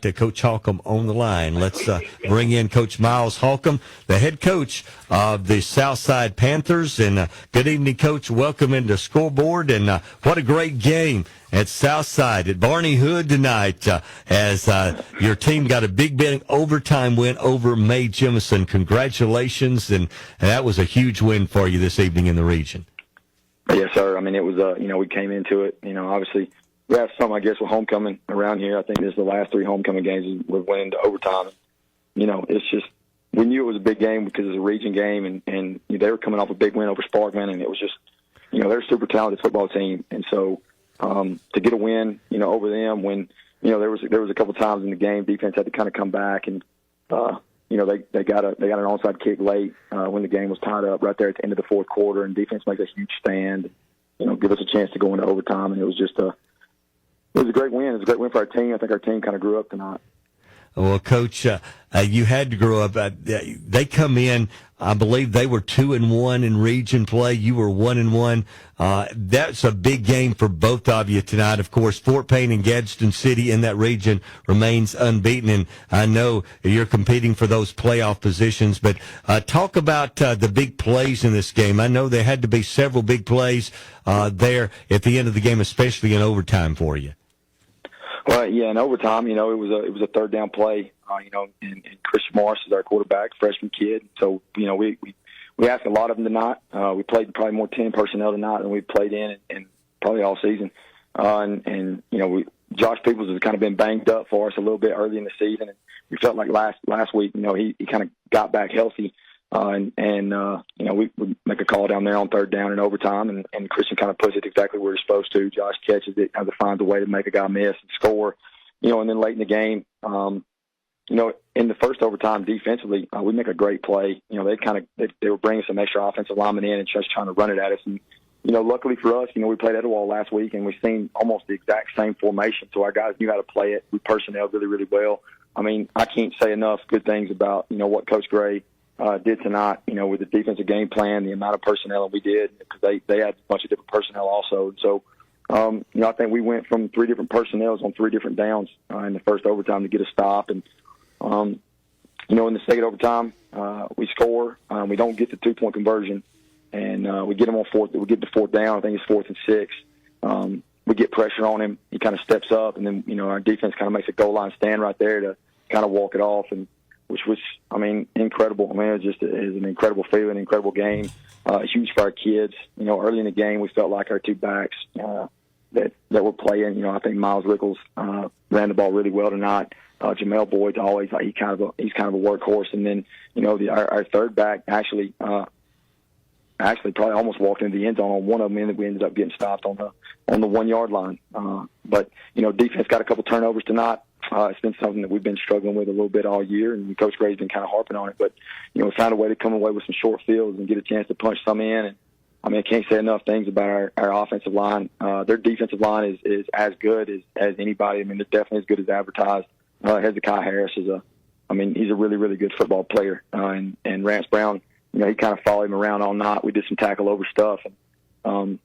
to Coach Holcomb on the line. Let's bring in Coach Miles Holcomb, the head coach of the Southside Panthers. And good evening, Coach. Welcome into Scoreboard. And what a great game at Southside at Barney Hood tonight as your team got a big overtime win over Mae Jemison. Congratulations. And that was a huge win for you this evening in the region. Yes, sir. I mean, it was, we came into it, obviously. We have some, I guess, with homecoming around here. I think this is the last 3 homecoming games we went into overtime. It's just we knew it was a big game because it was a region game, and they were coming off a big win over Sparkman, and it was just, they're a super talented football team, and so to get a win, over them when there was a couple times in the game defense had to kind of come back, and they got an onside kick late when the game was tied up right there at the end of the fourth quarter, and defense makes a huge stand, give us a chance to go into overtime, and it was just It was a great win. It was a great win for our team. I think our team kind of grew up tonight. Well, Coach, you had to grow up. They come in, I believe they were 2-1 in region play. You were 1-1. That's a big game for both of you tonight. Of course, Fort Payne and Gadsden City in that region remains unbeaten, and I know you're competing for those playoff positions. But talk about the big plays in this game. I know there had to be several big plays there at the end of the game, especially in overtime for you. Well, yeah, in overtime, it was a third down play. And Christian Morris is our quarterback, freshman kid. So, we asked a lot of them tonight. We played probably more 10 personnel tonight than we played in probably all season. Josh Peoples has kind of been banged up for us a little bit early in the season. And we felt like last week, he kind of got back healthy. We make a call down there on third down in overtime, and Christian kind of puts it exactly where he's supposed to. Josh catches it, kind of finds a way to make a guy miss and score. And then late in the game, in the first overtime defensively, we make a great play. They were bringing some extra offensive linemen in and just trying to run it at us. And, luckily for us, we played Etowah last week, and we've seen almost the exact same formation. So our guys knew how to play it. We personnel really, really well. I mean, I can't say enough good things about, what Coach Gray did tonight, with the defensive game plan, the amount of personnel we did, because they had a bunch of different personnel also. So, I think we went from 3 different personnels on 3 different downs in the first overtime to get a stop. And, in the second overtime, we score. We don't get the 2-point conversion, and we get them on fourth. We get the fourth down. I think it's 4th and 6. We get pressure on him. He kind of steps up, and then, our defense kind of makes a goal line stand right there to kind of walk it off, and which was, incredible. It was an incredible feeling, incredible game. Huge for our kids. Early in the game, we felt like our 2 backs that were playing. I think Miles Rickles ran the ball really well tonight. Jamel Boyd's always he's kind of a workhorse. And then our third back actually probably almost walked into the end zone on one of them, and we ended up getting stopped on the 1-yard line. But defense got a couple turnovers tonight. It's been something that we've been struggling with a little bit all year, and Coach Gray's been kind of harping on it. But, we found a way to come away with some short fields and get a chance to punch some in. And, I can't say enough things about our offensive line. Their defensive line is as good as anybody. They're definitely as good as advertised. Hezekiah Harris he's a really, really good football player. And Rance Brown, he kind of followed him around all night. We did some tackle over stuff. And,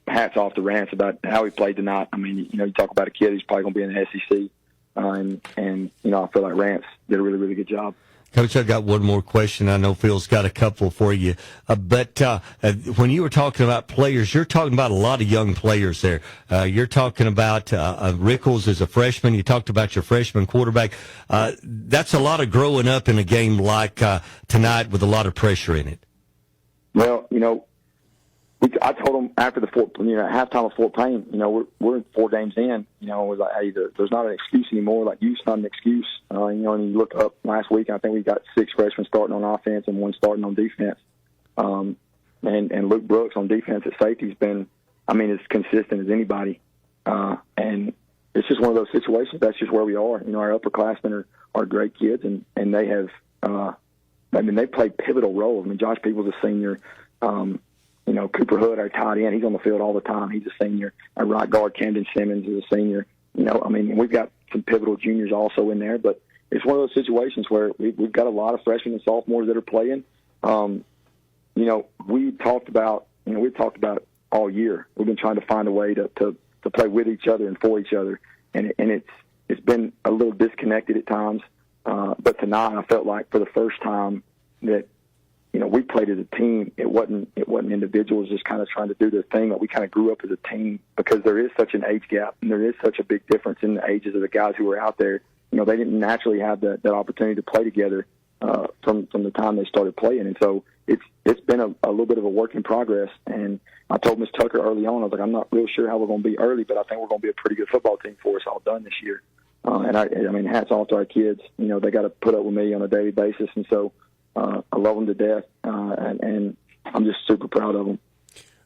hats off to Rance about how he played tonight. You talk about a kid who's probably going to be in the SEC. I feel like Rance did a really, really good job. Coach, I've got one more question. I know Phil's got a couple for you. But when you were talking about players, you're talking about a lot of young players there. You're talking about Rickles as a freshman. You talked about your freshman quarterback. That's a lot of growing up in a game like tonight with a lot of pressure in it. Well, I told them after the halftime of Fort Payne, we're 4 games in. It was like, hey, there's not an excuse anymore. Like, youth's not an excuse. And you look up last week, I think we got 6 freshmen starting on offense and 1 starting on defense. And Luke Brooks on defense at safety has been, as consistent as anybody. And it's just one of those situations. That's just where we are. Our upperclassmen are great kids, and they have, they play pivotal roles. Josh Peoples is a senior. Cooper Hood, our tight end, he's on the field all the time. He's a senior. Our right guard, Camden Simmons, is a senior. We've got some pivotal juniors also in there, but it's one of those situations where we've got a lot of freshmen and sophomores that are playing. We've talked about all year. We've been trying to find a way to play with each other and for each other, and it's it's been a little disconnected at times. But tonight, I felt like for the first time that, you know, we played as a team. It wasn't individuals just kind of trying to do their thing. That we kind of grew up as a team, because there is such an age gap and there is such a big difference in the ages of the guys who were out there. You know, they didn't naturally have that opportunity to play together from the time they started playing, and so it's been a little bit of a work in progress. And I told Miss Tucker early on, I was like, I'm not real sure how we're going to be early, but I think we're going to be a pretty good football team for us all done this year. And I mean, hats off to our kids. You know, they got to put up with me on a daily basis, and so I love them to death, and I'm just super proud of them.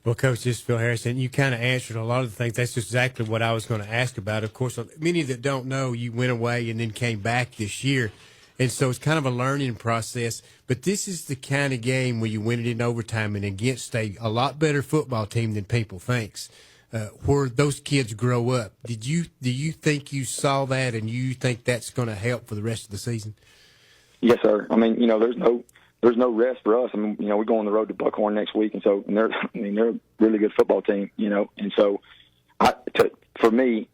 Well, Coach, this is Phil Harrison. You kind of answered a lot of the things. That's exactly what I was going to ask about. Of course, many that don't know, you went away and then came back this year, and so it's kind of a learning process. But this is the kind of game where you win it in overtime and against a lot better football team than people thinks. Where those kids grow up. Do you think you saw that, and you think that's going to help for the rest of the season? Yes, sir. I mean, you know, there's no rest for us. I mean, you know, we go on the road to Buckhorn next week, and so they're a really good football team, you know. And so, for me,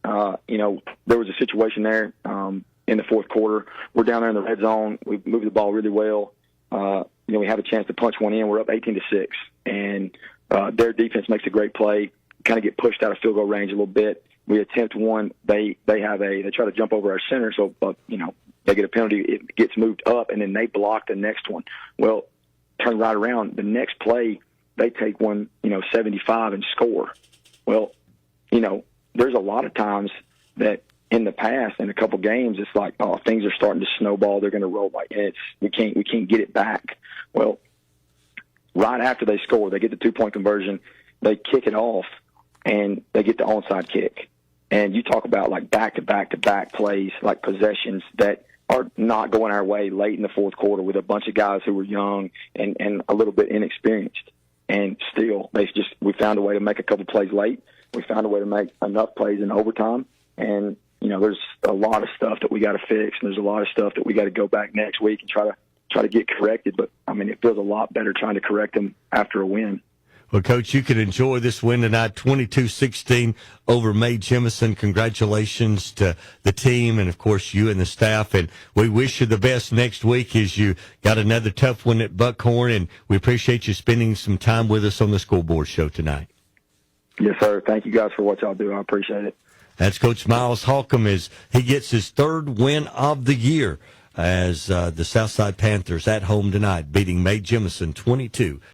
you know, there was a situation there in the fourth quarter. We're down there in the red zone. We moved the ball really well. You know, we have a chance to punch one in. We're up 18-6, and their defense makes a great play. Kind of get pushed out of field goal range a little bit. We attempt one. They try to jump over our center, so you know, they get a penalty. It gets moved up, and then they block the next one. Well, turn right around. The next play, they take one, you know, 75 and score. Well, you know, there's a lot of times that in the past, in a couple games, it's like, oh, things are starting to snowball. They're going to roll like we can't get it back. Well, right after they score, they get the 2-point conversion. They kick it off, and they get the onside kick. And you talk about like back-to-back-to-back plays, like possessions that are not going our way late in the fourth quarter with a bunch of guys who were young and a little bit inexperienced. And still, we found a way to make a couple plays late. We found a way to make enough plays in overtime. And, you know, there's a lot of stuff that we got to fix, and there's a lot of stuff that we got to go back next week and try to get corrected. But, I mean, it feels a lot better trying to correct them after a win. Well, Coach, you can enjoy this win tonight, 22-16 over Mae Jemison. Congratulations to the team and, of course, you and the staff. And we wish you the best next week as you got another tough one at Buckhorn. And we appreciate you spending some time with us on the Scoreboard show tonight. Yes, sir. Thank you guys for what y'all do. I appreciate it. That's Coach Miles Holcomb as he gets his third win of the year as the Southside Panthers at home tonight, beating Mae Jemison 22